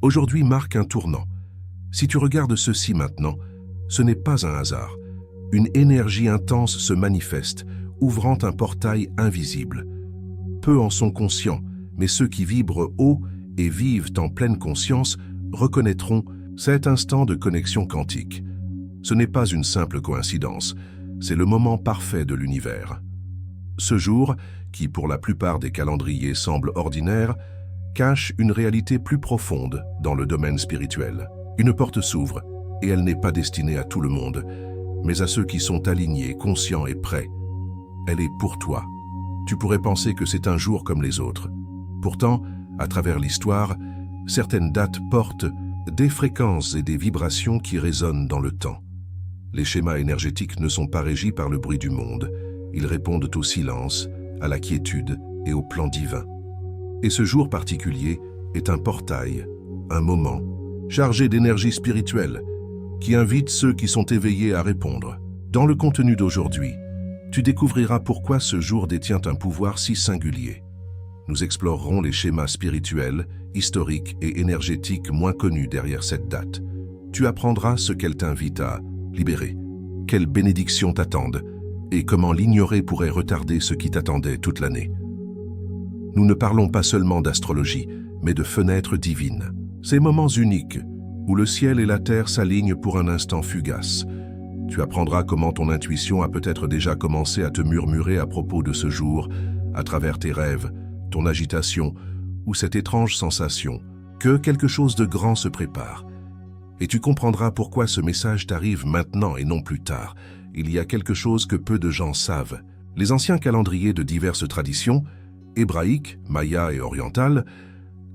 Aujourd'hui marque un tournant. Si tu regardes ceci maintenant, ce n'est pas un hasard. Une énergie intense se manifeste, ouvrant un portail invisible. Peu en sont conscients, mais ceux qui vibrent haut et vivent en pleine conscience reconnaîtront cet instant de connexion quantique. Ce n'est pas une simple coïncidence, c'est le moment parfait de l'univers. Ce jour, qui pour la plupart des calendriers semble ordinaire, cache une réalité plus profonde dans le domaine spirituel. Une porte s'ouvre, et elle n'est pas destinée à tout le monde, mais à ceux qui sont alignés, conscients et prêts. Elle est pour toi. Tu pourrais penser que c'est un jour comme les autres. Pourtant, à travers l'histoire, certaines dates portent des fréquences et des vibrations qui résonnent dans le temps. Les schémas énergétiques ne sont pas régis par le bruit du monde. Ils répondent au silence, à la quiétude et au plan divin. Et ce jour particulier est un portail, un moment, chargé d'énergie spirituelle, qui invite ceux qui sont éveillés à répondre. Dans le contenu d'aujourd'hui, tu découvriras pourquoi ce jour détient un pouvoir si singulier. Nous explorerons les schémas spirituels, historiques et énergétiques moins connus derrière cette date. Tu apprendras ce qu'elle t'invite à libérer, quelles bénédictions t'attendent, et comment l'ignorer pourrait retarder ce qui t'attendait toute l'année. Nous ne parlons pas seulement d'astrologie, mais de fenêtres divines. Ces moments uniques, où le ciel et la terre s'alignent pour un instant fugace. Tu apprendras comment ton intuition a peut-être déjà commencé à te murmurer à propos de ce jour, à travers tes rêves, ton agitation ou cette étrange sensation que quelque chose de grand se prépare. Et tu comprendras pourquoi ce message t'arrive maintenant et non plus tard. Il y a quelque chose que peu de gens savent. Les anciens calendriers de diverses traditions, hébraïques, maya et orientales,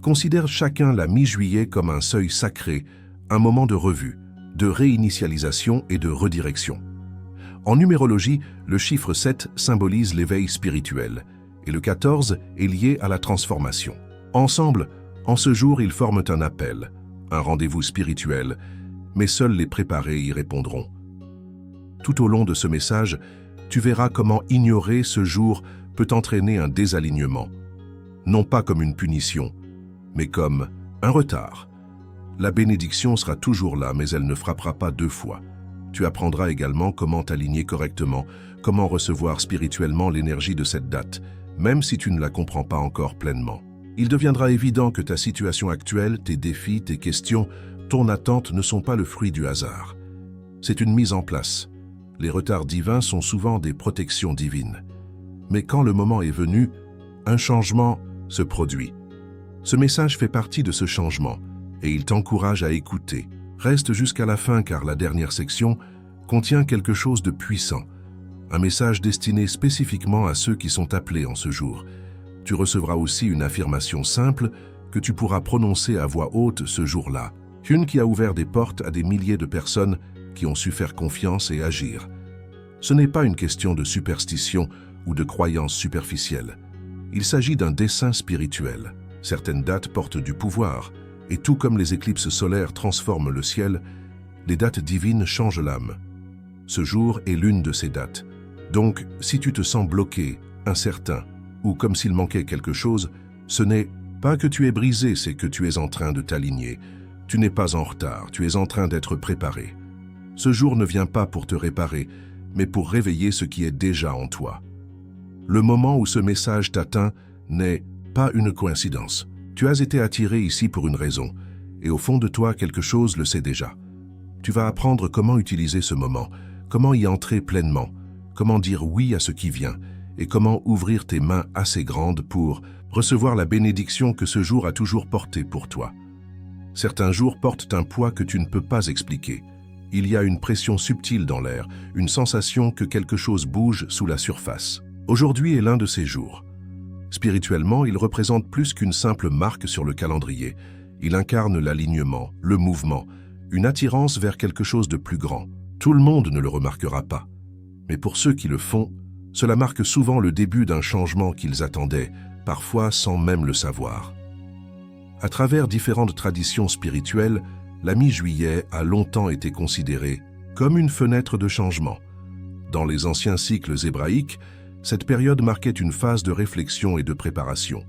considèrent chacun la mi-juillet comme un seuil sacré, un moment de revue, de réinitialisation et de redirection. En numérologie, le chiffre 7 symbolise l'éveil spirituel, et le 14 est lié à la transformation. Ensemble, en ce jour, ils forment un appel, un rendez-vous spirituel, mais seuls les préparés y répondront. Tout au long de ce message, tu verras comment ignorer ce jour peut entraîner un désalignement, non pas comme une punition, mais comme un retard. La bénédiction sera toujours là, mais elle ne frappera pas deux fois. Tu apprendras également comment t'aligner correctement, comment recevoir spirituellement l'énergie de cette date, même si tu ne la comprends pas encore pleinement. Il deviendra évident que ta situation actuelle, tes défis, tes questions, ton attente ne sont pas le fruit du hasard. C'est une mise en place. Les retards divins sont souvent des protections divines. Mais quand le moment est venu, un changement se produit. Ce message fait partie de ce changement et il t'encourage à écouter. Reste jusqu'à la fin car la dernière section contient quelque chose de puissant. Un message destiné spécifiquement à ceux qui sont appelés en ce jour. Tu recevras aussi une affirmation simple que tu pourras prononcer à voix haute ce jour-là. Une qui a ouvert des portes à des milliers de personnes qui ont su faire confiance et agir. Ce n'est pas une question de superstition ou de croyance superficielle. Il s'agit d'un dessein spirituel. Certaines dates portent du pouvoir, et tout comme les éclipses solaires transforment le ciel, les dates divines changent l'âme. Ce jour est l'une de ces dates. Donc, si tu te sens bloqué, incertain, ou comme s'il manquait quelque chose, ce n'est pas que tu es brisé, c'est que tu es en train de t'aligner. Tu n'es pas en retard, tu es en train d'être préparé. Ce jour ne vient pas pour te réparer, mais pour réveiller ce qui est déjà en toi. Le moment où ce message t'atteint n'est pas une coïncidence. Tu as été attiré ici pour une raison, et au fond de toi, quelque chose le sait déjà. Tu vas apprendre comment utiliser ce moment, comment y entrer pleinement, comment dire oui à ce qui vient, et comment ouvrir tes mains assez grandes pour recevoir la bénédiction que ce jour a toujours portée pour toi. Certains jours portent un poids que tu ne peux pas expliquer. Il y a une pression subtile dans l'air, une sensation que quelque chose bouge sous la surface. Aujourd'hui est l'un de ces jours. Spirituellement, il représente plus qu'une simple marque sur le calendrier. Il incarne l'alignement, le mouvement, une attirance vers quelque chose de plus grand. Tout le monde ne le remarquera pas. Mais pour ceux qui le font, cela marque souvent le début d'un changement qu'ils attendaient, parfois sans même le savoir. À travers différentes traditions spirituelles, la mi-juillet a longtemps été considérée comme une fenêtre de changement. Dans les anciens cycles hébraïques, cette période marquait une phase de réflexion et de préparation.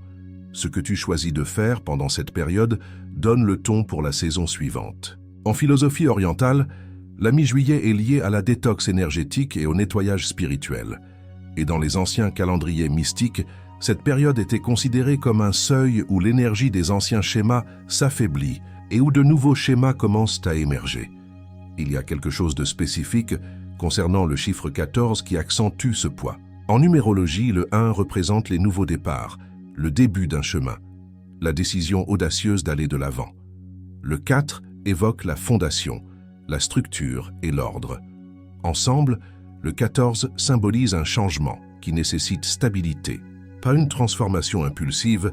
Ce que tu choisis de faire pendant cette période donne le ton pour la saison suivante. En philosophie orientale, la mi-juillet est liée à la détox énergétique et au nettoyage spirituel. Et dans les anciens calendriers mystiques, cette période était considérée comme un seuil où l'énergie des anciens schémas s'affaiblit et où de nouveaux schémas commencent à émerger. Il y a quelque chose de spécifique concernant le chiffre 14 qui accentue ce poids. En numérologie, le 1 représente les nouveaux départs, le début d'un chemin, la décision audacieuse d'aller de l'avant. Le 4 évoque la fondation, la structure et l'ordre. Ensemble, le 14 symbolise un changement qui nécessite stabilité, pas une transformation impulsive,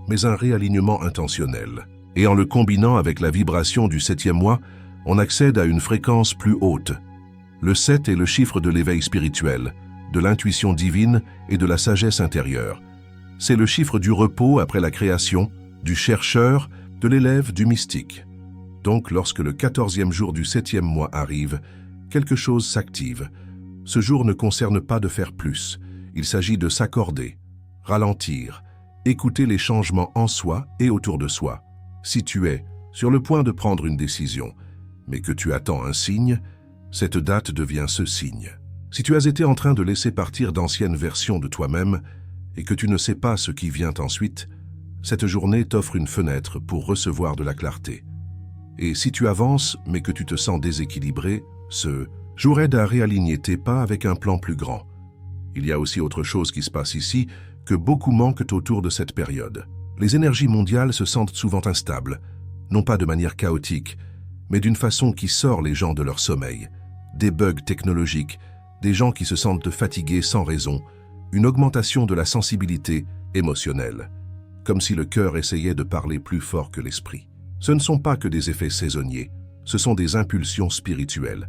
mais un réalignement intentionnel. Et en le combinant avec la vibration du 7e mois, on accède à une fréquence plus haute. Le 7 est le chiffre de l'éveil spirituel, de l'intuition divine et de la sagesse intérieure. C'est le chiffre du repos après la création, du chercheur, de l'élève, du mystique. Donc, lorsque le 14e jour du 7e mois arrive, quelque chose s'active. Ce jour ne concerne pas de faire plus. Il s'agit de s'accorder, ralentir, écouter les changements en soi et autour de soi. Si tu es sur le point de prendre une décision, mais que tu attends un signe, cette date devient ce signe. Si tu as été en train de laisser partir d'anciennes versions de toi-même et que tu ne sais pas ce qui vient ensuite, cette journée t'offre une fenêtre pour recevoir de la clarté. Et si tu avances mais que tu te sens déséquilibré, ce jour aide à réaligner tes pas avec un plan plus grand. Il y a aussi autre chose qui se passe ici que beaucoup manquent autour de cette période. Les énergies mondiales se sentent souvent instables, non pas de manière chaotique, mais d'une façon qui sort les gens de leur sommeil. Des bugs technologiques, des gens qui se sentent fatigués sans raison, une augmentation de la sensibilité émotionnelle, comme si le cœur essayait de parler plus fort que l'esprit. Ce ne sont pas que des effets saisonniers, ce sont des impulsions spirituelles.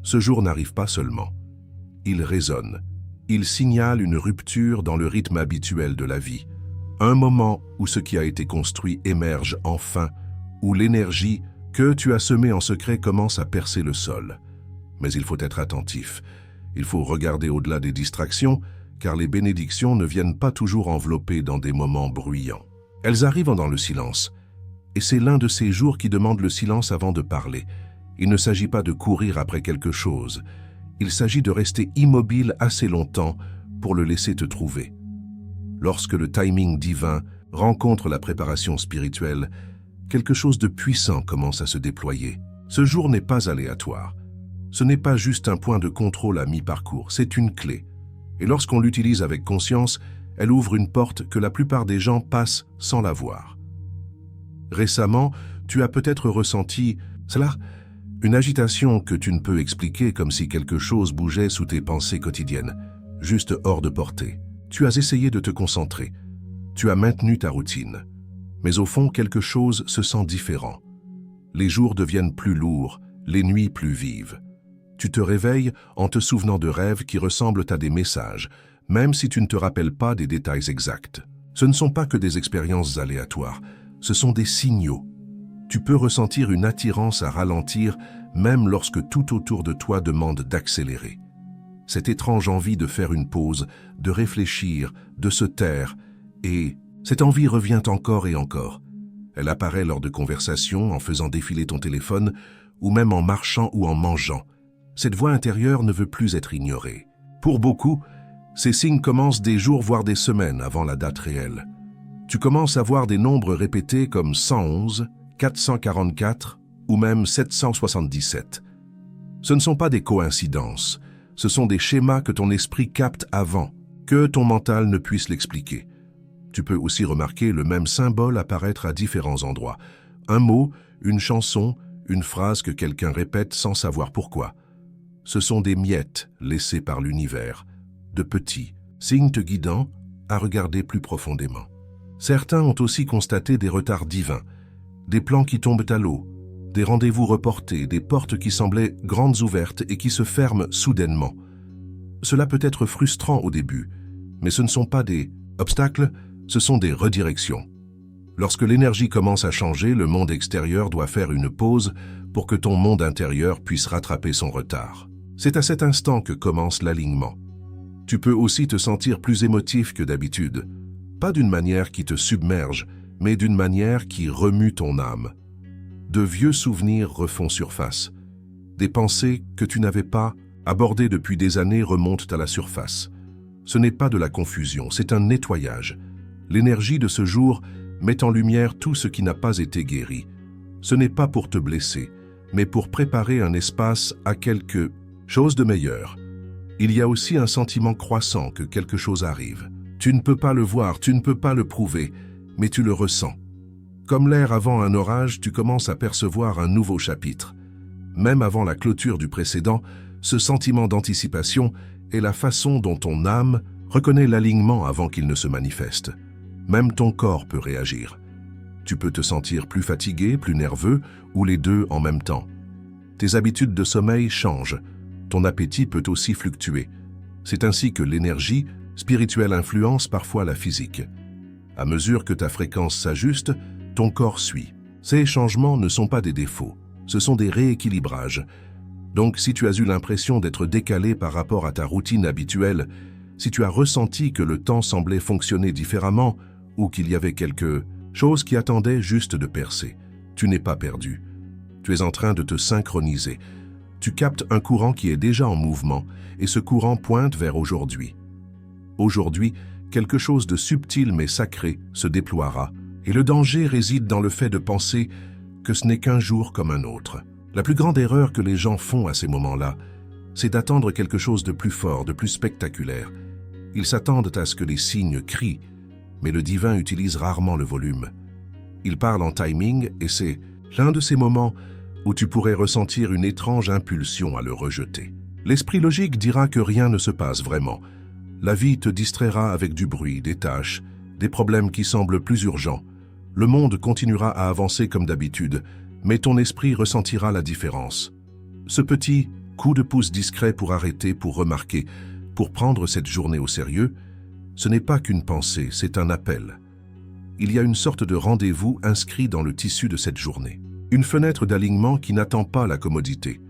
Ce jour n'arrive pas seulement. Il résonne. Il signale une rupture dans le rythme habituel de la vie. Un moment où ce qui a été construit émerge enfin, où l'énergie que tu as semée en secret commence à percer le sol. Mais il faut être attentif. Il faut regarder au-delà des distractions, car les bénédictions ne viennent pas toujours enveloppées dans des moments bruyants. Elles arrivent dans le silence. Et c'est l'un de ces jours qui demande le silence avant de parler. Il ne s'agit pas de courir après quelque chose. Il s'agit de rester immobile assez longtemps pour le laisser te trouver. Lorsque le timing divin rencontre la préparation spirituelle, quelque chose de puissant commence à se déployer. Ce jour n'est pas aléatoire. Ce n'est pas juste un point de contrôle à mi-parcours, c'est une clé. Et lorsqu'on l'utilise avec conscience, elle ouvre une porte que la plupart des gens passent sans la voir. Récemment, tu as peut-être ressenti cela, une agitation que tu ne peux expliquer comme si quelque chose bougeait sous tes pensées quotidiennes, juste hors de portée. Tu as essayé de te concentrer. Tu as maintenu ta routine. Mais au fond, quelque chose se sent différent. Les jours deviennent plus lourds, les nuits plus vives. Tu te réveilles en te souvenant de rêves qui ressemblent à des messages, même si tu ne te rappelles pas des détails exacts. Ce ne sont pas que des expériences aléatoires. Ce sont des signaux. Tu peux ressentir une attirance à ralentir même lorsque tout autour de toi demande d'accélérer. Cette étrange envie de faire une pause, de réfléchir, de se taire, et cette envie revient encore et encore. Elle apparaît lors de conversations, en faisant défiler ton téléphone, ou même en marchant ou en mangeant. Cette voix intérieure ne veut plus être ignorée. Pour beaucoup, ces signes commencent des jours voire des semaines avant la date réelle. Tu commences à voir des nombres répétés comme 111, 444 ou même 777. Ce ne sont pas des coïncidences, ce sont des schémas que ton esprit capte avant, que ton mental ne puisse l'expliquer. Tu peux aussi remarquer le même symbole apparaître à différents endroits. Un mot, une chanson, une phrase que quelqu'un répète sans savoir pourquoi. Ce sont des miettes laissées par l'univers, de petits signes te guidant à regarder plus profondément. Certains ont aussi constaté des retards divins, des plans qui tombent à l'eau, des rendez-vous reportés, des portes qui semblaient grandes ouvertes et qui se ferment soudainement. Cela peut être frustrant au début, mais ce ne sont pas des obstacles, ce sont des redirections. Lorsque l'énergie commence à changer, le monde extérieur doit faire une pause pour que ton monde intérieur puisse rattraper son retard. C'est à cet instant que commence l'alignement. Tu peux aussi te sentir plus émotif que d'habitude. Pas d'une manière qui te submerge, mais d'une manière qui remue ton âme. De vieux souvenirs refont surface. Des pensées que tu n'avais pas abordées depuis des années remontent à la surface. Ce n'est pas de la confusion, c'est un nettoyage. L'énergie de ce jour met en lumière tout ce qui n'a pas été guéri. Ce n'est pas pour te blesser, mais pour préparer un espace à quelque chose de meilleur. Il y a aussi un sentiment croissant que quelque chose arrive. Tu ne peux pas le voir, tu ne peux pas le prouver, mais tu le ressens. Comme l'air avant un orage, tu commences à percevoir un nouveau chapitre. Même avant la clôture du précédent, ce sentiment d'anticipation est la façon dont ton âme reconnaît l'alignement avant qu'il ne se manifeste. Même ton corps peut réagir. Tu peux te sentir plus fatigué, plus nerveux, ou les deux en même temps. Tes habitudes de sommeil changent. Ton appétit peut aussi fluctuer. C'est ainsi que l'énergie spirituelle influence parfois la physique. À mesure que ta fréquence s'ajuste, ton corps suit. Ces changements ne sont pas des défauts, ce sont des rééquilibrages. Donc si tu as eu l'impression d'être décalé par rapport à ta routine habituelle, si tu as ressenti que le temps semblait fonctionner différemment ou qu'il y avait quelque chose qui attendait juste de percer, tu n'es pas perdu. Tu es en train de te synchroniser. Tu captes un courant qui est déjà en mouvement et ce courant pointe vers aujourd'hui. Aujourd'hui, quelque chose de subtil mais sacré se déploiera et le danger réside dans le fait de penser que ce n'est qu'un jour comme un autre. La plus grande erreur que les gens font à ces moments-là, c'est d'attendre quelque chose de plus fort, de plus spectaculaire. Ils s'attendent à ce que les signes crient, mais le divin utilise rarement le volume. Il parle en timing et c'est l'un de ces moments où tu pourrais ressentir une étrange impulsion à le rejeter. L'esprit logique dira que rien ne se passe vraiment. La vie te distraira avec du bruit, des tâches, des problèmes qui semblent plus urgents. Le monde continuera à avancer comme d'habitude, mais ton esprit ressentira la différence. Ce petit coup de pouce discret pour arrêter, pour remarquer, pour prendre cette journée au sérieux, ce n'est pas qu'une pensée, c'est un appel. Il y a une sorte de rendez-vous inscrit dans le tissu de cette journée. Une fenêtre d'alignement qui n'attend pas la commodité.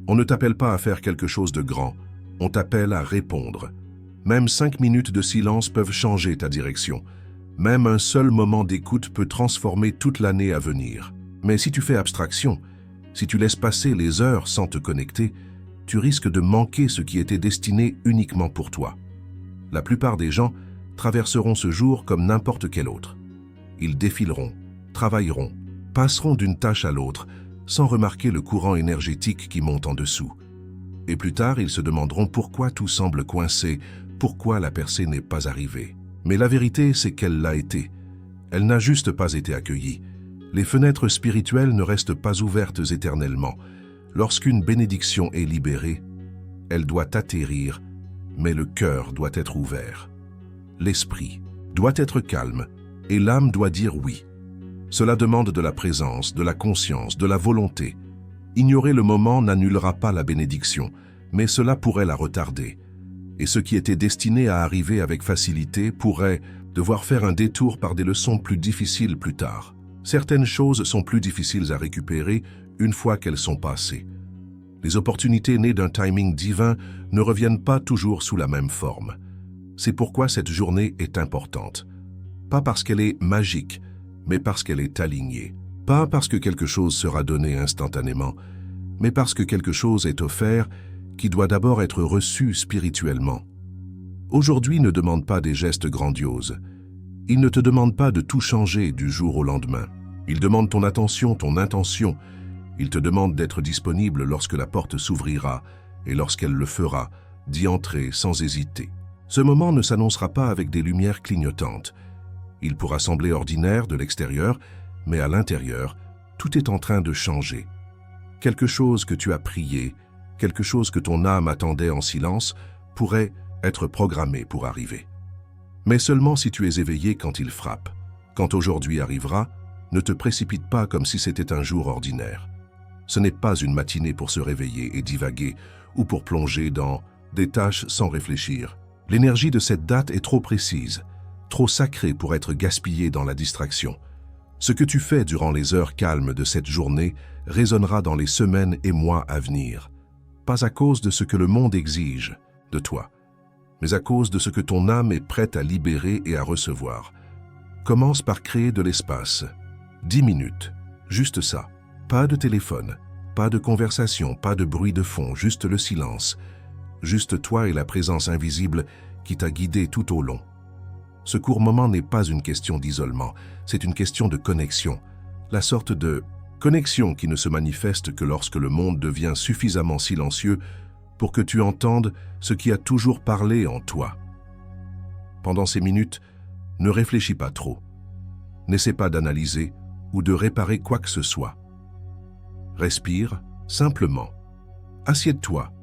On ne t'appelle pas à faire quelque chose de grand, on t'appelle à répondre. Même 5 minutes de silence peuvent changer ta direction. Même un seul moment d'écoute peut transformer toute l'année à venir. Mais si tu fais abstraction, si tu laisses passer les heures sans te connecter, tu risques de manquer ce qui était destiné uniquement pour toi. La plupart des gens traverseront ce jour comme n'importe quel autre. Ils défileront, travailleront, passeront d'une tâche à l'autre, sans remarquer le courant énergétique qui monte en dessous. Et plus tard, ils se demanderont pourquoi tout semble coincé, pourquoi la percée n'est pas arrivée. Mais la vérité, c'est qu'elle l'a été. Elle n'a juste pas été accueillie. Les fenêtres spirituelles ne restent pas ouvertes éternellement. Lorsqu'une bénédiction est libérée, elle doit atterrir, mais le cœur doit être ouvert. L'esprit doit être calme et l'âme doit dire oui. Cela demande de la présence, de la conscience, de la volonté. Ignorer le moment n'annulera pas la bénédiction, mais cela pourrait la retarder. Et ce qui était destiné à arriver avec facilité pourrait devoir faire un détour par des leçons plus difficiles plus tard. Certaines choses sont plus difficiles à récupérer une fois qu'elles sont passées. Les opportunités nées d'un timing divin ne reviennent pas toujours sous la même forme. C'est pourquoi cette journée est importante. Pas parce qu'elle est magique, mais parce qu'elle est alignée. Pas parce que quelque chose sera donné instantanément, mais parce que quelque chose est offert qui doit d'abord être reçu spirituellement. Aujourd'hui ne demande pas des gestes grandioses. Il ne te demande pas de tout changer du jour au lendemain. Il demande ton attention, ton intention. Il te demande d'être disponible lorsque la porte s'ouvrira et lorsqu'elle le fera, d'y entrer sans hésiter. Ce moment ne s'annoncera pas avec des lumières clignotantes. Il pourra sembler ordinaire de l'extérieur, mais à l'intérieur, tout est en train de changer. Quelque chose que tu as prié, quelque chose que ton âme attendait en silence, pourrait être programmé pour arriver. Mais seulement si tu es éveillé quand il frappe. Quand aujourd'hui arrivera, ne te précipite pas comme si c'était un jour ordinaire. Ce n'est pas une matinée pour se réveiller et divaguer ou pour plonger dans des tâches sans réfléchir. L'énergie de cette date est trop précise, trop sacrée pour être gaspillée dans la distraction. Ce que tu fais durant les heures calmes de cette journée résonnera dans les semaines et mois à venir. Pas à cause de ce que le monde exige de toi, mais à cause de ce que ton âme est prête à libérer et à recevoir. Commence par créer de l'espace. 10 minutes, juste ça. Pas de téléphone, pas de conversation, pas de bruit de fond, juste le silence. Juste toi et la présence invisible qui t'a guidé tout au long. Ce court moment n'est pas une question d'isolement, c'est une question de connexion. La sorte de connexion qui ne se manifeste que lorsque le monde devient suffisamment silencieux pour que tu entendes ce qui a toujours parlé en toi. Pendant ces minutes, ne réfléchis pas trop. N'essaie pas d'analyser ou de réparer quoi que ce soit. Respire simplement. Assieds-toi.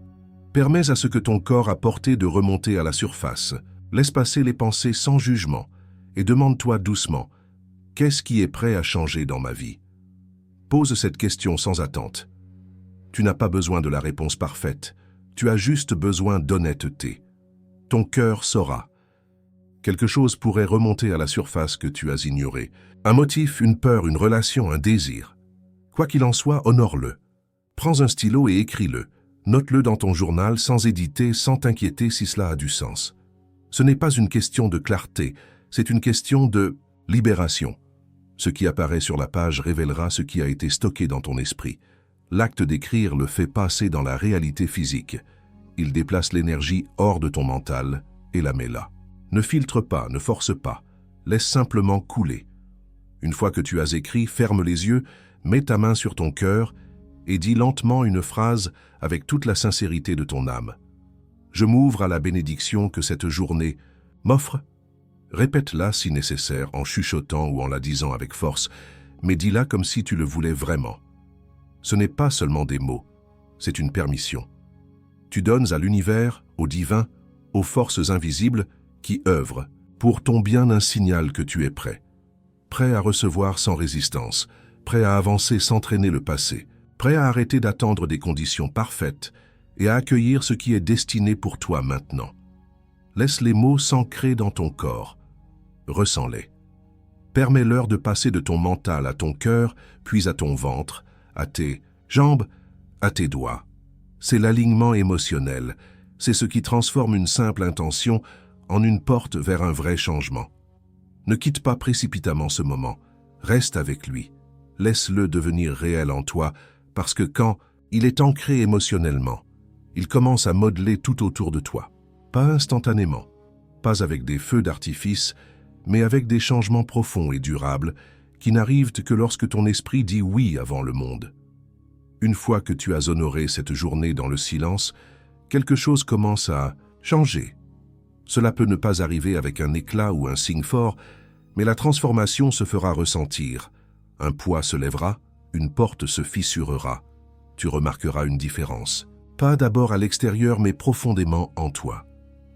Permets à ce que ton corps a porté de remonter à la surface. Laisse passer les pensées sans jugement et demande-toi doucement « Qu'est-ce qui est prêt à changer dans ma vie ?» Pose cette question sans attente. Tu n'as pas besoin de la réponse parfaite, tu as juste besoin d'honnêteté. Ton cœur saura. Quelque chose pourrait remonter à la surface que tu as ignoré. Un motif, une peur, une relation, un désir. Quoi qu'il en soit, honore-le. Prends un stylo et écris-le. Note-le dans ton journal sans hésiter, sans t'inquiéter si cela a du sens. Ce n'est pas une question de clarté, c'est une question de libération. Ce qui apparaît sur la page révélera ce qui a été stocké dans ton esprit. L'acte d'écrire le fait passer dans la réalité physique. Il déplace l'énergie hors de ton mental et la met là. Ne filtre pas, ne force pas, laisse simplement couler. Une fois que tu as écrit, ferme les yeux, mets ta main sur ton cœur et dis lentement une phrase avec toute la sincérité de ton âme. Je m'ouvre à la bénédiction que cette journée m'offre. Répète-la si nécessaire, en chuchotant ou en la disant avec force, mais dis-la comme si tu le voulais vraiment. Ce n'est pas seulement des mots, c'est une permission. Tu donnes à l'univers, au divin, aux forces invisibles qui œuvrent pour ton bien un signal que tu es prêt. Prêt à recevoir sans résistance, prêt à avancer sans traîner le passé, prêt à arrêter d'attendre des conditions parfaites et à accueillir ce qui est destiné pour toi maintenant. Laisse les mots s'ancrer dans ton corps. Ressens-les. Permets-leur de passer de ton mental à ton cœur, puis à ton ventre, à tes jambes, à tes doigts. C'est l'alignement émotionnel. C'est ce qui transforme une simple intention en une porte vers un vrai changement. Ne quitte pas précipitamment ce moment. Reste avec lui. Laisse-le devenir réel en toi, parce que quand il est ancré émotionnellement, il commence à modeler tout autour de toi. Pas instantanément, pas avec des feux d'artifice, mais avec des changements profonds et durables qui n'arrivent que lorsque ton esprit dit oui avant le monde. Une fois que tu as honoré cette journée dans le silence, quelque chose commence à changer. Cela peut ne pas arriver avec un éclat ou un signe fort, mais la transformation se fera ressentir. Un poids se lèvera, une porte se fissurera. Tu remarqueras une différence. Pas d'abord à l'extérieur, mais profondément en toi.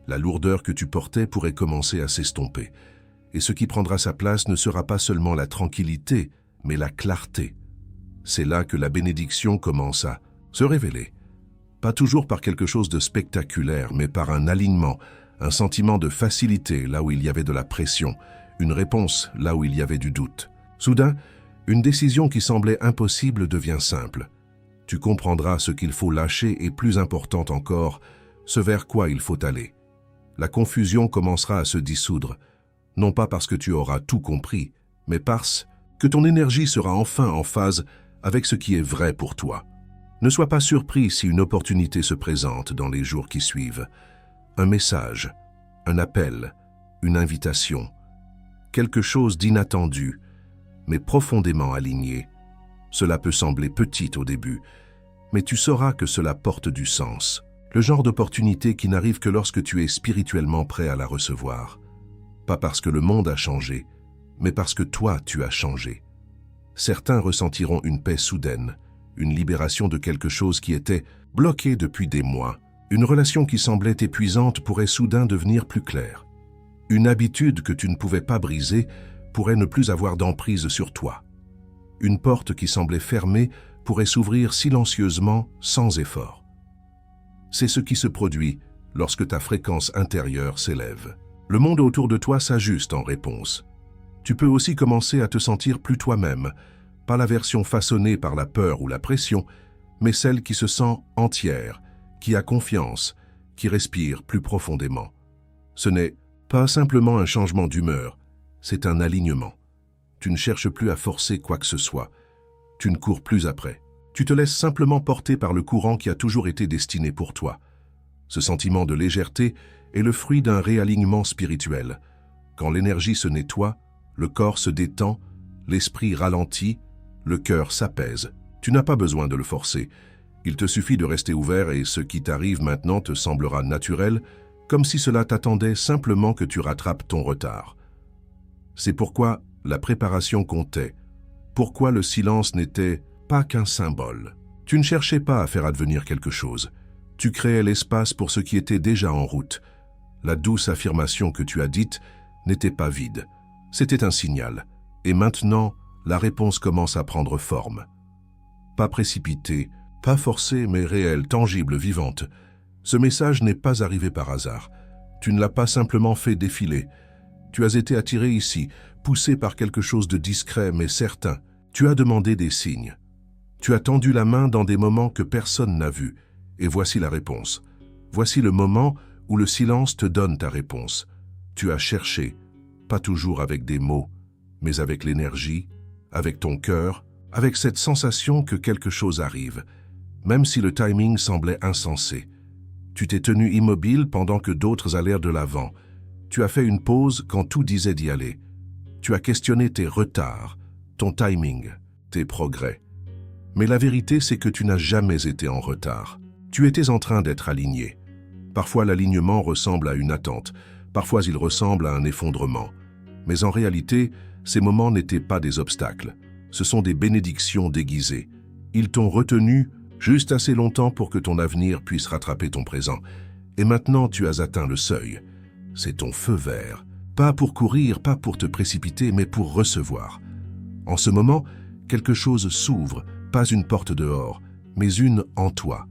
La lourdeur que tu portais pourrait commencer à s'estomper. Et ce qui prendra sa place ne sera pas seulement la tranquillité, mais la clarté. C'est là que la bénédiction commence à se révéler. Pas toujours par quelque chose de spectaculaire, mais par un alignement, un sentiment de facilité là où il y avait de la pression, une réponse là où il y avait du doute. Soudain, une décision qui semblait impossible devient simple. Tu comprendras ce qu'il faut lâcher et, plus important encore, ce vers quoi il faut aller. La confusion commencera à se dissoudre, non pas parce que tu auras tout compris, mais parce que ton énergie sera enfin en phase avec ce qui est vrai pour toi. Ne sois pas surpris si une opportunité se présente dans les jours qui suivent. Un message, un appel, une invitation, quelque chose d'inattendu, mais profondément aligné. Cela peut sembler petit au début, mais tu sauras que cela porte du sens. Le genre d'opportunité qui n'arrive que lorsque tu es spirituellement prêt à la recevoir. Pas parce que le monde a changé, mais parce que toi, tu as changé. Certains ressentiront une paix soudaine, une libération de quelque chose qui était bloqué depuis des mois. Une relation qui semblait épuisante pourrait soudain devenir plus claire. Une habitude que tu ne pouvais pas briser pourrait ne plus avoir d'emprise sur toi. Une porte qui semblait fermée pourrait s'ouvrir silencieusement, sans effort. C'est ce qui se produit lorsque ta fréquence intérieure s'élève. Le monde autour de toi s'ajuste en réponse. Tu peux aussi commencer à te sentir plus toi-même, pas la version façonnée par la peur ou la pression, mais celle qui se sent entière, qui a confiance, qui respire plus profondément. Ce n'est pas simplement un changement d'humeur, c'est un alignement. Tu ne cherches plus à forcer quoi que ce soit. Tu ne cours plus après. Tu te laisses simplement porter par le courant qui a toujours été destiné pour toi. Ce sentiment de légèreté est le fruit d'un réalignement spirituel. Quand l'énergie se nettoie, le corps se détend, l'esprit ralentit, le cœur s'apaise. Tu n'as pas besoin de le forcer. Il te suffit de rester ouvert et ce qui t'arrive maintenant te semblera naturel, comme si cela t'attendait simplement que tu rattrapes ton retard. C'est pourquoi la préparation comptait, pourquoi le silence n'était pas qu'un symbole. Tu ne cherchais pas à faire advenir quelque chose. Tu créais l'espace pour ce qui était déjà en route. La douce affirmation que tu as dite n'était pas vide. C'était un signal. Et maintenant, la réponse commence à prendre forme. Pas précipitée, pas forcée, mais réelle, tangible, vivante. Ce message n'est pas arrivé par hasard. Tu ne l'as pas simplement fait défiler. Tu as été attiré ici, poussé par quelque chose de discret mais certain. Tu as demandé des signes. Tu as tendu la main dans des moments que personne n'a vus. Et voici la réponse. Voici le moment où le silence te donne ta réponse. Tu as cherché, pas toujours avec des mots, mais avec l'énergie, avec ton cœur, avec cette sensation que quelque chose arrive, même si le timing semblait insensé. Tu t'es tenu immobile pendant que d'autres allèrent de l'avant. Tu as fait une pause quand tout disait d'y aller. Tu as questionné tes retards, ton timing, tes progrès. Mais la vérité, c'est que tu n'as jamais été en retard. Tu étais en train d'être aligné. Parfois, l'alignement ressemble à une attente. Parfois, il ressemble à un effondrement. Mais en réalité, ces moments n'étaient pas des obstacles. Ce sont des bénédictions déguisées. Ils t'ont retenu juste assez longtemps pour que ton avenir puisse rattraper ton présent. Et maintenant, tu as atteint le seuil. C'est ton feu vert. Pas pour courir, pas pour te précipiter, mais pour recevoir. En ce moment, quelque chose s'ouvre, pas une porte dehors, mais une en toi.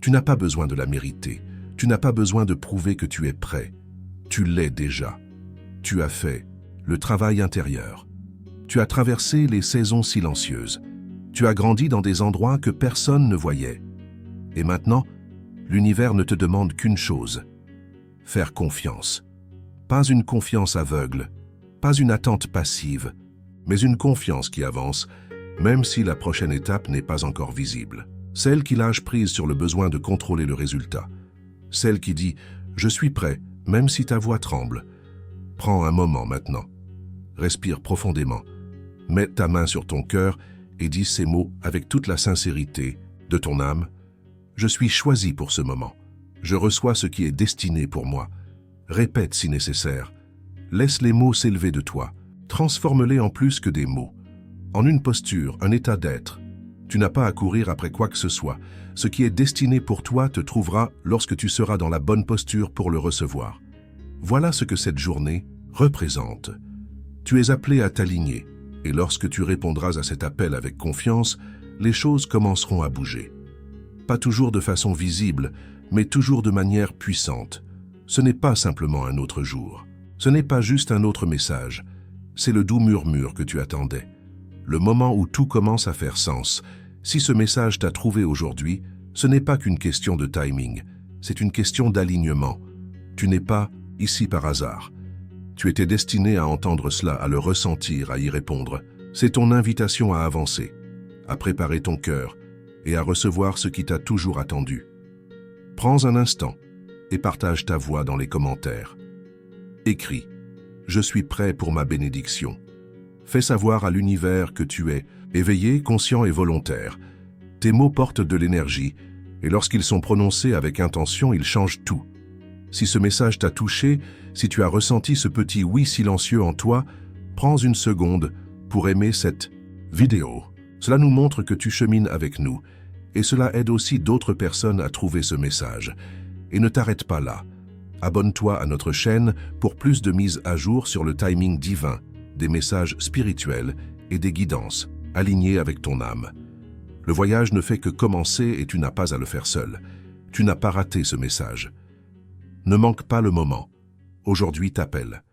Tu n'as pas besoin de la mériter. Tu n'as pas besoin de prouver que tu es prêt. Tu l'es déjà. Tu as fait le travail intérieur. Tu as traversé les saisons silencieuses. Tu as grandi dans des endroits que personne ne voyait. Et maintenant, l'univers ne te demande qu'une chose. Faire confiance. Pas une confiance aveugle, pas une attente passive, mais une confiance qui avance, même si la prochaine étape n'est pas encore visible. Celle qui lâche prise sur le besoin de contrôler le résultat. Celle qui dit « Je suis prêt », même si ta voix tremble. Prends un moment maintenant. Respire profondément. Mets ta main sur ton cœur et dis ces mots avec toute la sincérité de ton âme. Je suis choisi pour ce moment. Je reçois ce qui est destiné pour moi. Répète si nécessaire. Laisse les mots s'élever de toi. Transforme-les en plus que des mots. En une posture, un état d'être. Tu n'as pas à courir après quoi que ce soit. Ce qui est destiné pour toi te trouvera lorsque tu seras dans la bonne posture pour le recevoir. Voilà ce que cette journée représente. Tu es appelé à t'aligner, et lorsque tu répondras à cet appel avec confiance, les choses commenceront à bouger. Pas toujours de façon visible, mais toujours de manière puissante. Ce n'est pas simplement un autre jour. Ce n'est pas juste un autre message. C'est le doux murmure que tu attendais. Le moment où tout commence à faire sens. Si ce message t'a trouvé aujourd'hui, ce n'est pas qu'une question de timing. C'est une question d'alignement. Tu n'es pas ici par hasard. Tu étais destiné à entendre cela, à le ressentir, à y répondre. C'est ton invitation à avancer, à préparer ton cœur et à recevoir ce qui t'a toujours attendu. Prends un instant et partage ta voix dans les commentaires. Écris « Je suis prêt pour ma bénédiction ». Fais savoir à l'univers que tu es éveillé, conscient et volontaire. Tes mots portent de l'énergie et lorsqu'ils sont prononcés avec intention, ils changent tout. Si ce message t'a touché, si tu as ressenti ce petit oui silencieux en toi, prends une seconde pour aimer cette vidéo. Cela nous montre que tu chemines avec nous et cela aide aussi d'autres personnes à trouver ce message. Et ne t'arrête pas là. Abonne-toi à notre chaîne pour plus de mises à jour sur le timing divin, des messages spirituels et des guidances alignés avec ton âme. Le voyage ne fait que commencer et tu n'as pas à le faire seul. Tu n'as pas raté ce message. Ne manque pas le moment. Aujourd'hui t'appelle.